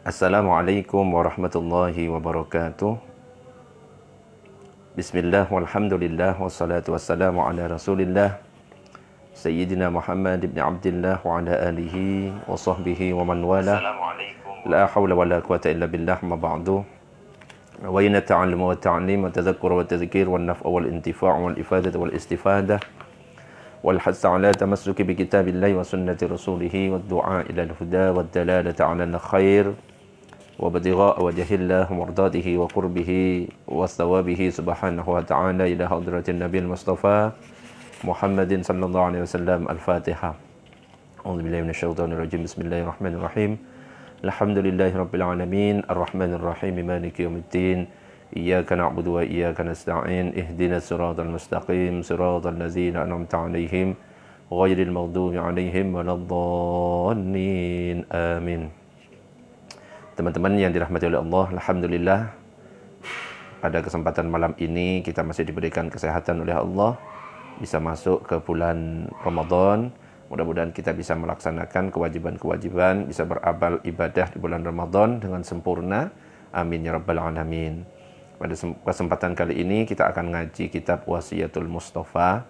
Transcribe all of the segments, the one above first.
Assalamualaikum warahmatullahi wabarakatuh. Bismillah walhamdulillah wassalatu wassalamu ala rasulillah Sayyidina Muhammad ibn Abdillah wa ala alihi wa sahbihi wa man wala. La hawla wa la quwata illa billah ma ba'du. Wa inna ta'allumu wa ta'lim wa tadhakkur wa tadhkir wa naf'a wal intifa' wal ifadah wal istifadah wal hasa ala tamassuki bi kitabillahi wa sunnati rasulih wa du'a ila al-huda wa dalalata ala al-khair wa batigha wajhillah murdatihi wa qurbihi wa thawabihi subhanahu wa ta'ala ila hadratin nabiyil mustafa Muhammadin sallallahu alaihi wasallam. Al-Fatihah. A'udzu billahi minasyaitonir rajim. Bismillahirrahmanirrahim. Alhamdulillahi rabbil alamin, arrahmanir rahim, maliki yaumiddin. Iyyaka na'budu wa iyyaka nasta'in. Ihdinas siratal mustaqim, siratal ladzina an'amta 'alaihim ghairil maghdubi 'alaihim waladdallin. Amin. Teman-teman yang dirahmati oleh Allah, alhamdulillah pada kesempatan malam ini kita masih diberikan kesehatan oleh Allah, bisa masuk ke bulan Ramadan. Mudah-mudahan kita bisa melaksanakan kewajiban-kewajiban, bisa beramal ibadah di bulan Ramadan dengan sempurna. Amin ya rabbal alamin. Pada kesempatan kali ini kita akan ngaji kitab Wasiyatul Mustafa.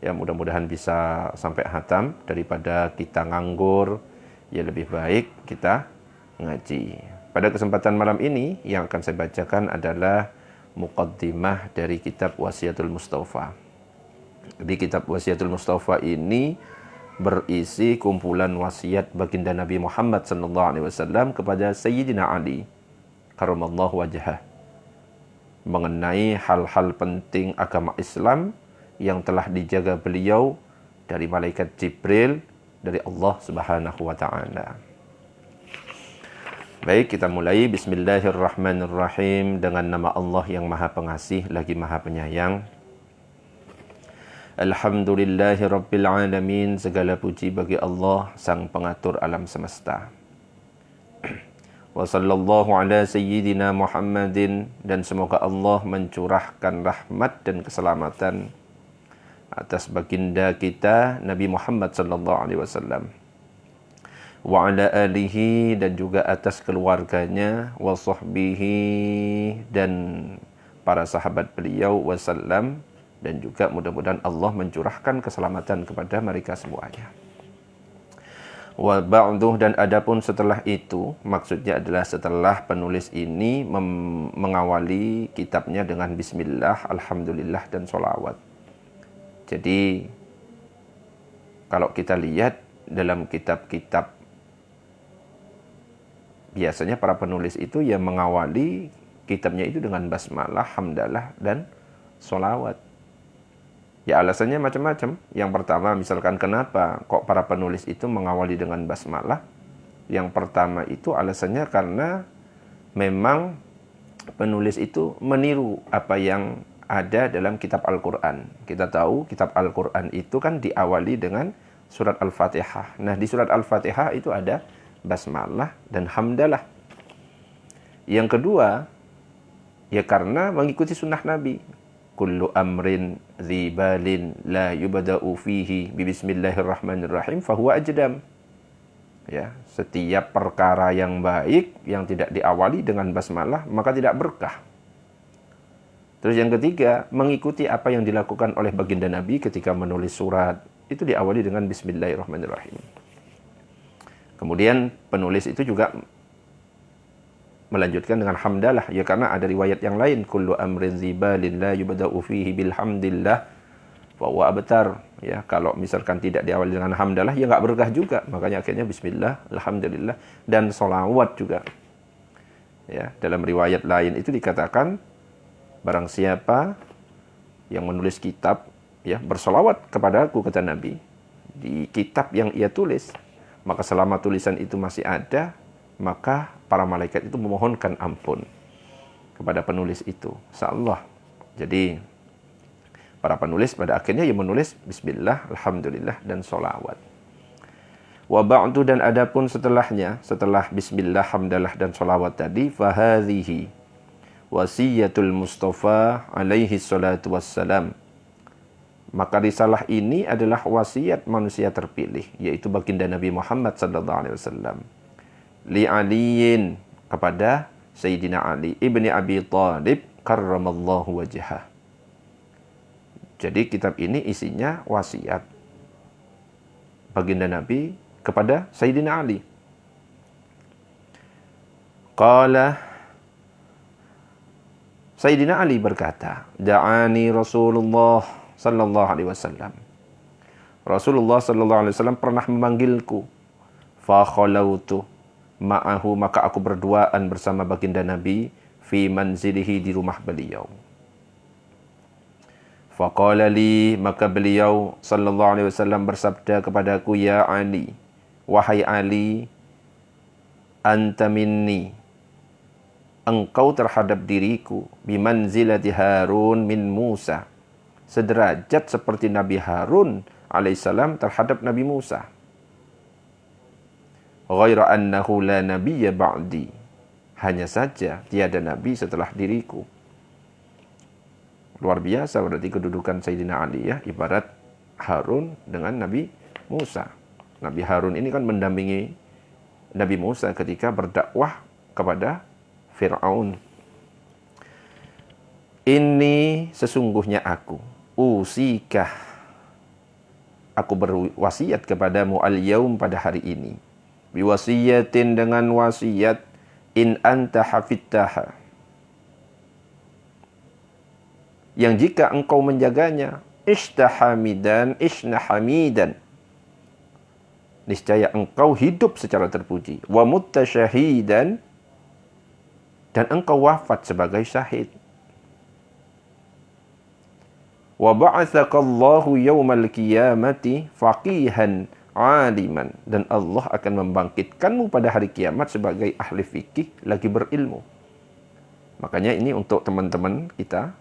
Ya, mudah-mudahan bisa sampai hatam daripada kita nganggur. Ya, lebih baik kita ngaji. Pada kesempatan malam ini yang akan saya bacakan adalah muqaddimah dari kitab Wasiyatul Mustafa. Di kitab Wasiyatul Mustafa ini berisi kumpulan wasiat baginda Nabi Muhammad SAW kepada Sayyidina Ali karramallahu wajhah mengenai hal-hal penting agama Islam yang telah dijaga beliau dari malaikat Jibril, dari Allah Subhanahu wa taala. Baik, kita mulai. Bismillahirrahmanirrahim. Dengan nama Allah yang Maha Pengasih lagi Maha Penyayang. Alhamdulillahi rabbil alamin. Segala puji bagi Allah, sang pengatur alam semesta. Wa sallallahu ala sayyidina Muhammadin. Dan semoga Allah mencurahkan rahmat dan keselamatan atas baginda kita Nabi Muhammad sallallahu alaihi wasallam. Wa ala alihi, dan juga atas keluarganya, wa sahbihi, dan para sahabat beliau, wasallam, dan juga mudah-mudahan Allah mencurahkan keselamatan kepada mereka semuanya. Wa ba'du, dan adapun setelah itu, maksudnya adalah setelah penulis ini mengawali kitabnya dengan bismillah, alhamdulillah, dan sholawat. Jadi kalau kita lihat dalam kitab-kitab, biasanya para penulis itu yang mengawali kitabnya itu dengan basmalah, hamdalah, dan sholawat. Ya, alasannya macam-macam. Yang pertama, misalkan kenapa kok para penulis itu mengawali dengan basmalah? Yang pertama itu alasannya karena memang penulis itu meniru apa yang ada dalam kitab Al-Quran. Kita tahu kitab Al-Quran itu kan diawali dengan surat Al-Fatihah. Nah, di surat Al-Fatihah itu ada basmalah dan hamdalah. Yang kedua, ya karena mengikuti sunnah Nabi. Kullu amrin dzibalin la yubda'u fihi bi bismillahirrahmanirrahim fahuwa ajdam. Ya, setiap perkara yang baik yang tidak diawali dengan basmalah maka tidak berkah. Terus yang ketiga, mengikuti apa yang dilakukan oleh baginda Nabi ketika menulis surat, itu diawali dengan bismillahirrahmanirrahim. Kemudian penulis itu juga melanjutkan dengan hamdalah, ya karena ada riwayat yang lain, kullu amrin zibalin la yubda'u fihi bilhamdillah fa huwa abtar. Ya, kalau misalkan tidak diawali dengan hamdalah ya enggak berkah juga. Makanya akhirnya bismillah, alhamdulillah, dan sholawat juga. Ya, dalam riwayat lain itu dikatakan barang siapa yang menulis kitab, ya, bersolawat kepada aku, kata Nabi, di kitab yang ia tulis, maka selama tulisan itu masih ada, maka para malaikat itu memohonkan ampun kepada penulis itu, insyaallah. Jadi para penulis pada akhirnya yang menulis bismillah, alhamdulillah, dan sholawat. Wa ba'du, dan adapun setelahnya, setelah bismillah, hamdalah, dan sholawat tadi, fahadhihi wasiyatul Mustafa alaihi salatu wassalam. Maka risalah ini adalah wasiat manusia terpilih, yaitu baginda Nabi Muhammad sallallahu alaihi wasallam. Li aliyin, kepada Sayyidina Ali ibni Abi Thalib karramallahu wajhah. Jadi kitab ini isinya wasiat baginda Nabi kepada Sayyidina Ali. Qala, Sayyidina Ali berkata, da'ani Rasulullah sallallahu alaihi wasallam. Rasulullah sallallahu alaihi wasallam pernah memanggilku. Fa khalautu ma'ahu, maka aku berduaan bersama baginda Nabi fi manzilihi, di rumah beliau. Faqala li, maka beliau sallallahu alaihi wasallam bersabda kepadaku, ya Ali, wahai Ali, anta minni, engkau terhadap diriku, bimanzilati Harun min Musa, sederajat seperti Nabi Harun alaihissalam terhadap Nabi Musa. Ghaira annahu la nabiyya ba'di, hanya saja tiada nabi setelah diriku. Luar biasa berarti kedudukan Sayyidina Ali ya, ibarat Harun dengan Nabi Musa. Nabi Harun ini kan mendampingi Nabi Musa ketika berdakwah kepada Fir'aun. Ini sesungguhnya aku, usikah, aku berwasiat kepadamu al-yaum, pada hari ini, biwasiyatin, dengan wasiat, in anta hafidtaha, yang jika engkau menjaganya, ishtahamidan, isnahamidan, niscaya engkau hidup secara terpuji, wa mutasyahidan, dan engkau wafat sebagai syahid. Wa ba'atsakallahu yaumal qiyamati faqihan aliman, dan Allah akan membangkitkanmu pada hari kiamat sebagai ahli fikih lagi berilmu. Makanya ini untuk teman-teman kita,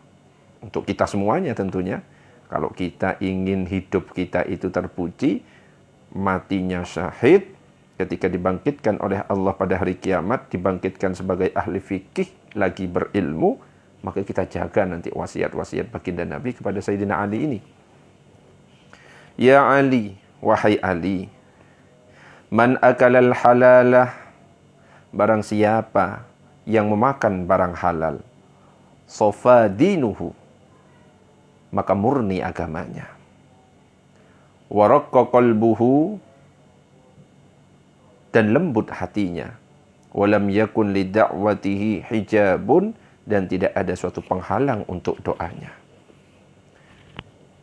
untuk kita semuanya tentunya, kalau kita ingin hidup kita itu terpuji, matinya syahid, ketika dibangkitkan oleh Allah pada hari kiamat, dibangkitkan sebagai ahli fikih lagi berilmu, maka kita jaga nanti wasiat-wasiat baginda Nabi kepada Sayyidina Ali ini. Ya Ali, wahai Ali, man akalal halalah, barang siapa yang memakan barang halal, sofa dinuhu, maka murni agamanya. Wa raqqa qalbuhu, dan lembut hatinya. Walam yakun li da'watihi hijabun, dan tidak ada suatu penghalang untuk doanya.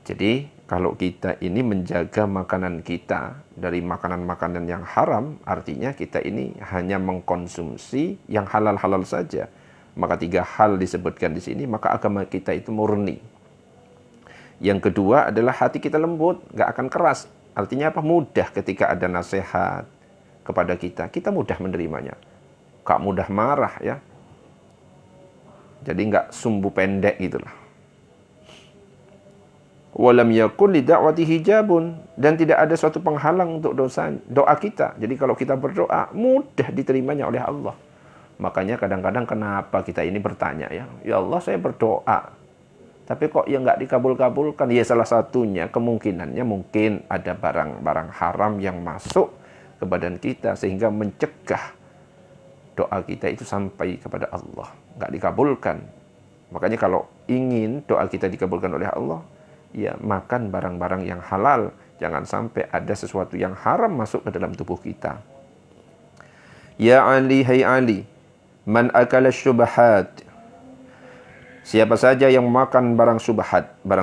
Jadi kalau kita ini menjaga makanan kita dari makanan-makanan yang haram, artinya kita ini hanya mengkonsumsi yang halal-halal saja. Maka 3 hal disebutkan di sini, maka agama kita itu murni. Yang kedua adalah hati kita lembut, nggak akan keras. Artinya apa? Mudah ketika ada nasihat kepada kita, kita mudah menerimanya. Nggak mudah marah ya. Jadi nggak sumbu pendek gitulah. Walam yakun li da'wati hijabun, dan tidak ada suatu penghalang untuk doa kita. Jadi kalau kita berdoa, mudah diterimanya oleh Allah. Makanya kadang-kadang kenapa kita ini bertanya ya, ya Allah saya berdoa, tapi kok ya nggak dikabul-kabulkan? Ya salah satunya kemungkinannya mungkin ada barang-barang haram yang masuk ke badan kita sehingga mencegah doa kita itu sampai kepada Allah, nggak dikabulkan. Makanya kalau ingin doa kita dikabulkan oleh Allah, ya makan barang-barang yang halal, jangan sampai ada sesuatu yang haram masuk ke dalam tubuh kita. Ya Ali, hai Ali, man akala syubhat, siapa saja yang makan barang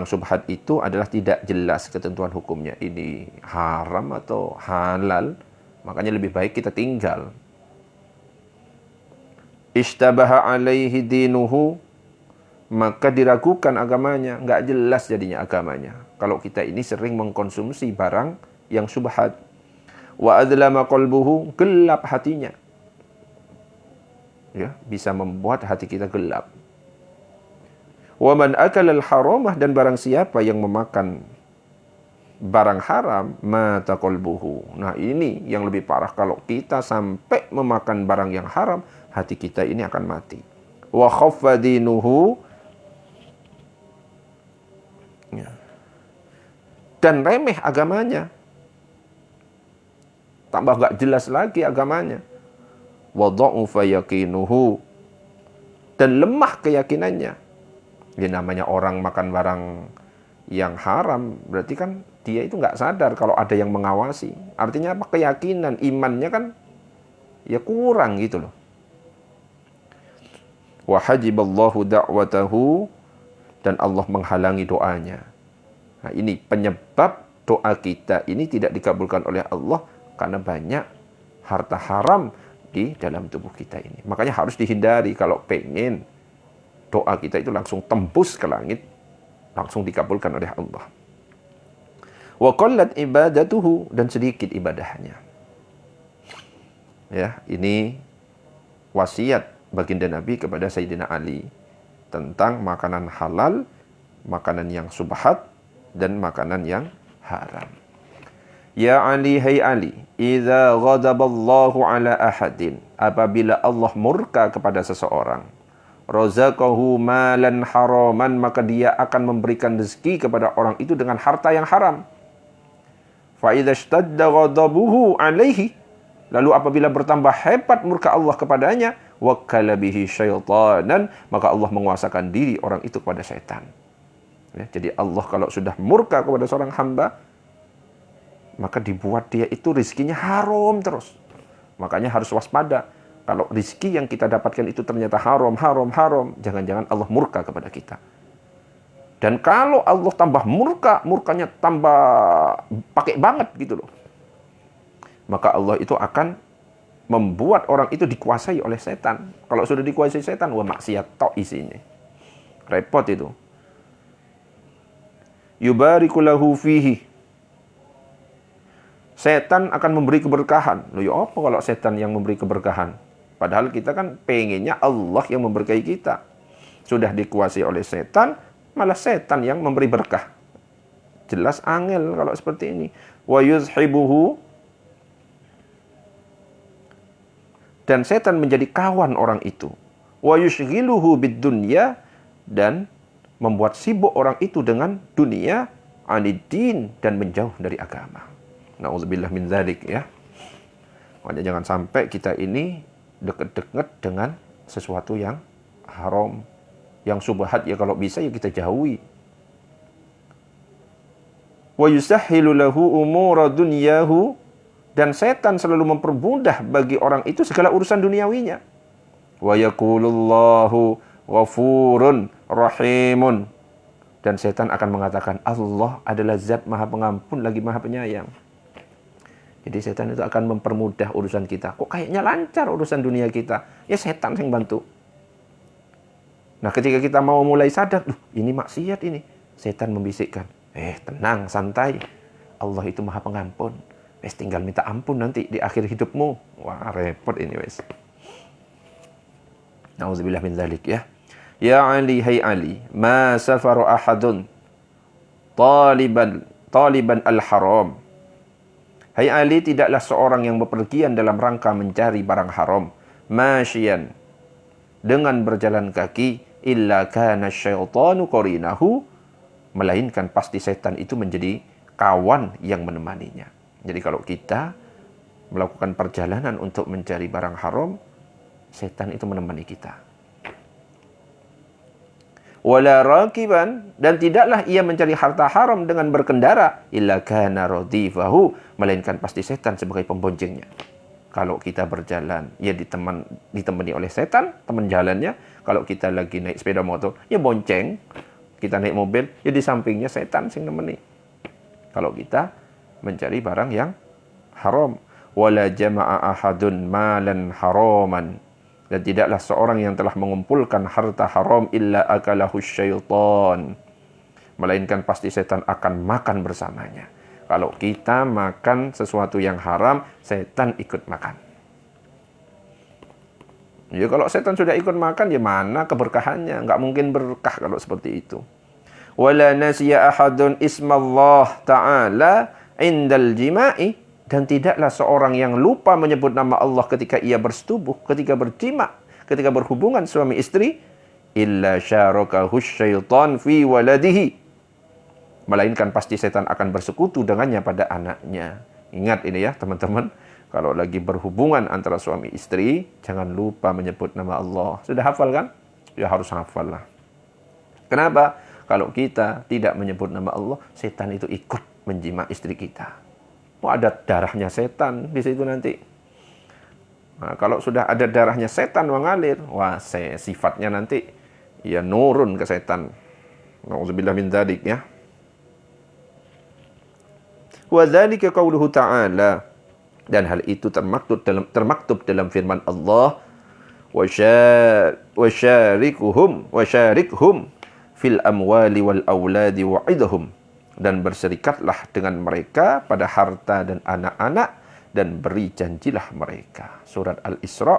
subhat itu adalah tidak jelas ketentuan hukumnya. Ini haram atau halal, makanya lebih baik kita tinggal. Ishtabaha alaihi dinuhu, maka diragukan agamanya, nggak jelas jadinya agamanya. Kalau kita ini sering mengkonsumsi barang yang subhat. Wa adlama qalbuhu, gelap hatinya. Ya, bisa membuat hati kita gelap. Wa man akala al-haramah, dan barang siapa yang memakan barang haram, mata qalbuhu. Nah, ini yang lebih parah, kalau kita sampai memakan barang yang haram, hati kita ini akan mati. Wa khaffa dinuhu, ya, dan remeh agamanya. Tambah gak jelas lagi agamanya. wa dha'ufa yaqinuhu, dan lemah keyakinannya. Ya namanya orang makan barang yang haram, berarti kan dia itu nggak sadar kalau ada yang mengawasi. Artinya apa? Keyakinan, imannya kan ya kurang gitu loh. Wa hajiballahu da'watahu, dan Allah menghalangi doanya. Nah, ini penyebab doa kita ini tidak dikabulkan oleh Allah karena banyak harta haram di dalam tubuh kita ini. Makanya harus dihindari kalau pengen doa kita itu langsung tembus ke langit, langsung dikabulkan oleh Allah. Wa qallat ibadatuhu, dan sedikit ibadahnya. Ya, ini wasiat baginda Nabi kepada Sayyidina Ali tentang makanan halal, makanan yang subhat, dan makanan yang haram. Ya Ali, hai Ali, idza ghadaballahu ala ahadin, apabila Allah murka kepada seseorang, razaqahu malan haraman, maka dia akan memberikan rezeki kepada orang itu dengan harta yang haram. Fa idza ishtadda ghadabuhu alaihi, lalu apabila bertambah hebat murka Allah kepadanya, wakkala bihi syaitanan, maka Allah menguasakan diri orang itu kepada syaitan. Ya, jadi Allah kalau sudah murka kepada seorang hamba, maka dibuat dia itu rizkinya haram terus. Makanya harus waspada. Kalau rizki yang kita dapatkan itu ternyata haram, jangan-jangan Allah murka kepada kita. Dan kalau Allah tambah murka, murkanya tambah pakai banget gitu loh, maka Allah itu akan membuat orang itu dikuasai oleh setan. Kalau sudah dikuasai setan, wah maksiat tok isinya. Repot itu. Yubariku lahu fihi, setan akan memberi keberkahan. Loh ya apa kalau setan yang memberi keberkahan? Padahal kita kan pengennya Allah yang memberkahi kita. Sudah dikuasai oleh setan, malah setan yang memberi berkah. Jelas angel kalau seperti ini. Wa yuzhibuhu, dan setan menjadi kawan orang itu. Wa yushghiluhu bid-dunya, dan membuat sibuk orang itu dengan dunia, anid-din, dan menjauh dari agama. Na'udzubillah min dzalik ya. Makanya jangan sampai kita ini dekat-dekat dengan sesuatu yang haram, yang subhat, ya kalau bisa ya kita jauhi. Wa yusahhilu lahu umura dunyahu, dan setan selalu mempermudah bagi orang itu segala urusan duniawinya. Wa yaqulullahu ghafurun rahimun, dan setan akan mengatakan Allah adalah zat maha pengampun lagi maha penyayang. Jadi setan itu akan mempermudah urusan kita. Kok kayaknya lancar urusan dunia kita? Ya setan yang bantu. Nah ketika kita mau mulai sadar, ini maksiat ini, setan membisikkan, tenang, santai, Allah itu maha pengampun. Tinggal minta ampun nanti di akhir hidupmu. Wah repot ini wes. Nauzubillah min dzalik ya. Ya Ali, hai Ali, ma safaru ahadun taliban al-haram. Hai Ali, tidaklah seorang yang bepergian dalam rangka mencari barang haram, masyian, dengan berjalan kaki, illa kana syaitanu qarinahu, melainkan pasti setan itu menjadi kawan yang menemaninya. Jadi kalau kita melakukan perjalanan untuk mencari barang haram, setan itu menemani kita. Wala rakiban, dan tidaklah ia mencari harta haram dengan berkendara, illa kana radifahu, melainkan pasti setan sebagai pemboncengnya. Kalau kita berjalan, ya ditemani oleh setan, teman jalannya. Kalau kita lagi naik sepeda motor, ya bonceng. Kita naik mobil, ya di sampingnya setan sing nemeni. Kalau kita mencari barang yang haram. Wala jama'a ahadun malan haraman, dan tidaklah seorang yang telah mengumpulkan harta haram illa akalahu syaitan, melainkan pasti setan akan makan bersamanya. Kalau kita makan sesuatu yang haram, setan ikut makan. Ya kalau setan sudah ikut makan, ya mana keberkahannya? Nggak mungkin berkah kalau seperti itu. Wala nasiya ahadun ismallah ta'ala indal jima'i, dan tidaklah seorang yang lupa menyebut nama Allah ketika ia bersetubuh, ketika berjima, ketika berhubungan suami istri, illa syarakahu syaitan fi waladihi, melainkan pasti setan akan bersekutu dengannya pada anaknya. Ingat ini ya teman-teman, Kalau lagi berhubungan antara suami istri, jangan lupa menyebut nama Allah. Sudah hafal kan? Ya harus hafal lah. Kenapa? Kalau kita tidak menyebut nama Allah, setan itu ikut menjima istri kita. Oh, ada darahnya setan di situ nanti. Nah, kalau sudah ada darahnya setan mengalir, wah sifatnya nanti ya nurun ke setan. Nauzubillah min dzalik ya. Wa dzalika qauluhu ta'ala. Dan hal itu termaktub dalam firman Allah, wasyarikhum fil amwali wal auladi wa'idhum, dan berserikatlah dengan mereka pada harta dan anak-anak dan beri janjilah mereka. Surat Al-Isra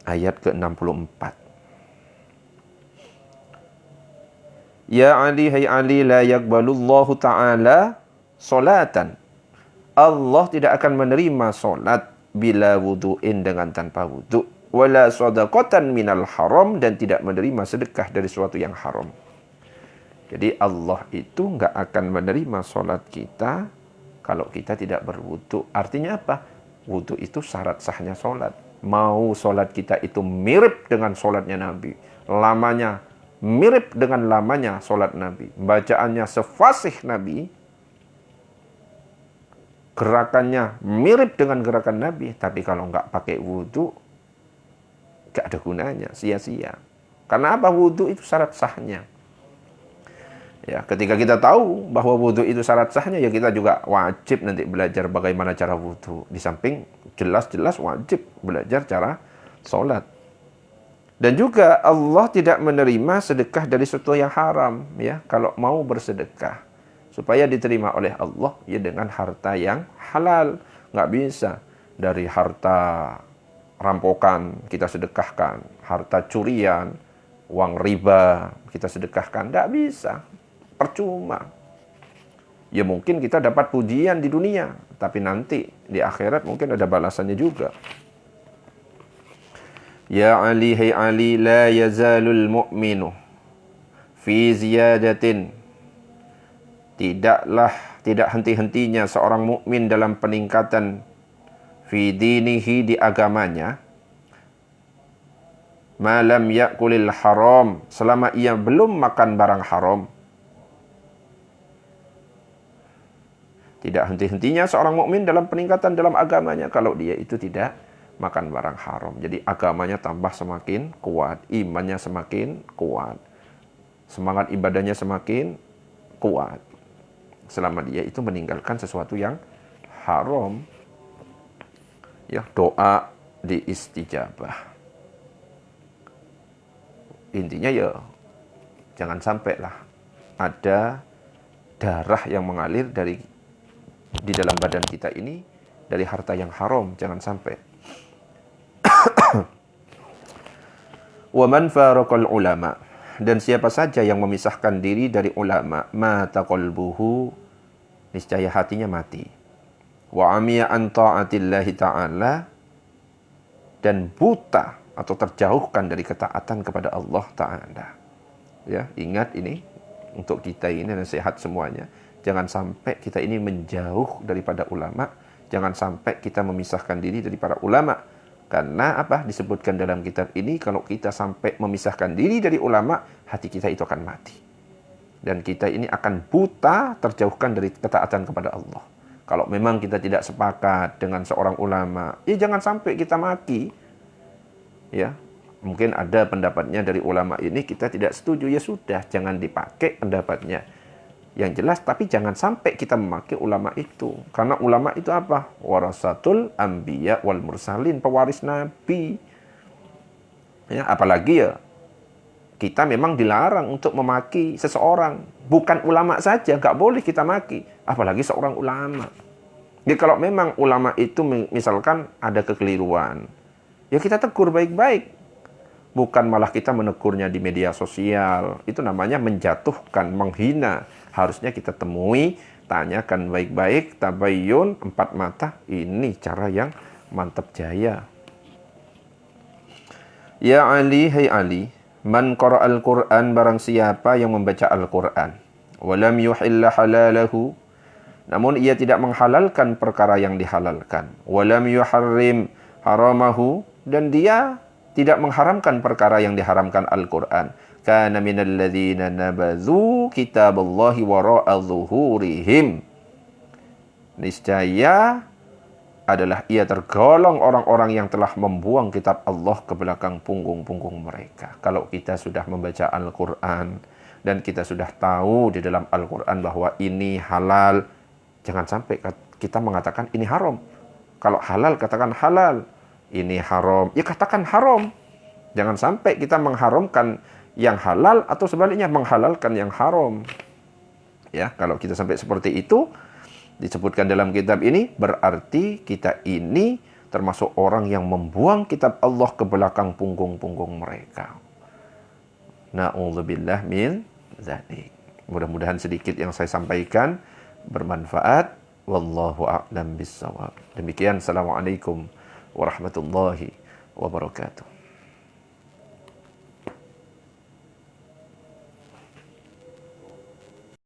ayat ke-64. Ya Ali, hai Ali, la yaqbalullahu ta'ala solatan. Allah tidak akan menerima solat bila wudu'in, dengan tanpa wudu'. Wala sadaqatan minal haram, dan tidak menerima sedekah dari sesuatu yang haram. Jadi Allah itu nggak akan menerima solat kita kalau kita tidak berwudu. Artinya apa? Wudu itu syarat sahnya solat. Mau solat kita itu mirip dengan solatnya Nabi, lamanya mirip dengan lamanya solat Nabi, bacaannya sefasih Nabi, gerakannya mirip dengan gerakan Nabi, tapi kalau nggak pakai wudu, nggak ada gunanya, sia-sia. Karena apa? Wudu itu syarat sahnya. Ya, ketika kita tahu bahwa wudu itu syarat sahnya, ya kita juga wajib nanti belajar bagaimana cara wudu. Di samping jelas-jelas wajib belajar cara sholat. Dan juga Allah tidak menerima sedekah dari sesuatu yang haram. Ya, kalau mau bersedekah, supaya diterima oleh Allah, ya dengan harta yang halal. Nggak bisa dari harta rampokan kita sedekahkan, harta curian, uang riba kita sedekahkan. Nggak bisa, percuma. Ya mungkin kita dapat pujian di dunia, tapi nanti di akhirat mungkin ada balasannya juga. Ya Ali, hai Ali, la yazalul mu'minu fi ziyadatin. Tidak henti-hentinya seorang mukmin dalam peningkatan fi dinihi, di agamanya, malam yakulil haram, selama ia belum makan barang haram. Tidak henti-hentinya seorang mukmin dalam peningkatan dalam agamanya kalau dia itu tidak makan barang haram. Jadi agamanya tambah semakin kuat, imannya semakin kuat, semangat ibadahnya semakin kuat, selama dia itu meninggalkan sesuatu yang haram. Ya, doa diistijabah. Intinya ya jangan sampailah ada darah yang mengalir di dalam badan kita ini dari harta yang haram, jangan sampai. Wa man faraqal ulama, dan siapa saja yang memisahkan diri dari ulama, mata qalbuhu, niscaya hatinya mati. Wa amiya an ta'atillahi ta'ala, dan buta atau terjauhkan dari ketaatan kepada Allah Ta'ala. Ya, ingat ini untuk kita ini nasihat semuanya. Jangan sampai kita ini menjauh daripada ulama, jangan sampai kita memisahkan diri dari para ulama. Karena apa? Disebutkan dalam kitab ini, kalau kita sampai memisahkan diri dari ulama, hati kita itu akan mati. Dan kita ini akan buta, terjauhkan dari ketaatan kepada Allah. Kalau memang kita tidak sepakat dengan seorang ulama, ya jangan sampai kita mati. Ya, mungkin ada pendapatnya dari ulama ini kita tidak setuju, ya sudah, jangan dipakai pendapatnya. Yang jelas, tapi jangan sampai kita memakai ulama itu. Karena ulama itu apa? Warasatul anbiya wal mursalin, pewaris nabi. Ya, apalagi ya, kita memang dilarang untuk memaki seseorang. Bukan ulama saja, nggak boleh kita maki. Apalagi seorang ulama. Jadi kalau memang ulama itu misalkan ada kekeliruan, ya kita tegur baik-baik. Bukan malah kita menegurnya di media sosial. Itu namanya menjatuhkan, menghina. Harusnya kita temui, tanyakan baik-baik, tabayyun, 4 mata. Ini cara yang mantap jaya. Ya Ali, hai Ali, man qara'al Qur'an, barang siapa yang membaca Al-Qur'an, walam yuhilla halalahu, namun ia tidak menghalalkan perkara yang dihalalkan. Walam yuharrim haramahu, dan dia tidak mengharamkan perkara yang diharamkan Al-Quran. Kana minal ladzina nabadzu kitaballahi wara'a zuhurihim. Niscaya adalah ia tergolong orang-orang yang telah membuang kitab Allah ke belakang punggung-punggung mereka. Kalau kita sudah membaca Al-Quran dan kita sudah tahu di dalam Al-Quran bahwa ini halal, jangan sampai kita mengatakan ini haram. Kalau halal, katakan halal. Ini haram, ya katakan haram. Jangan sampai kita mengharamkan yang halal atau sebaliknya menghalalkan yang haram. Ya, kalau kita sampai seperti itu, disebutkan dalam kitab ini, berarti kita ini termasuk orang yang membuang kitab Allah ke belakang punggung-punggung mereka. Na'udzubillah min dzalik. Mudah-mudahan sedikit yang saya sampaikan bermanfaat. Wallahu a'lam bissawab. Demikian, assalamualaikum warahmatullahi wabarakatuh.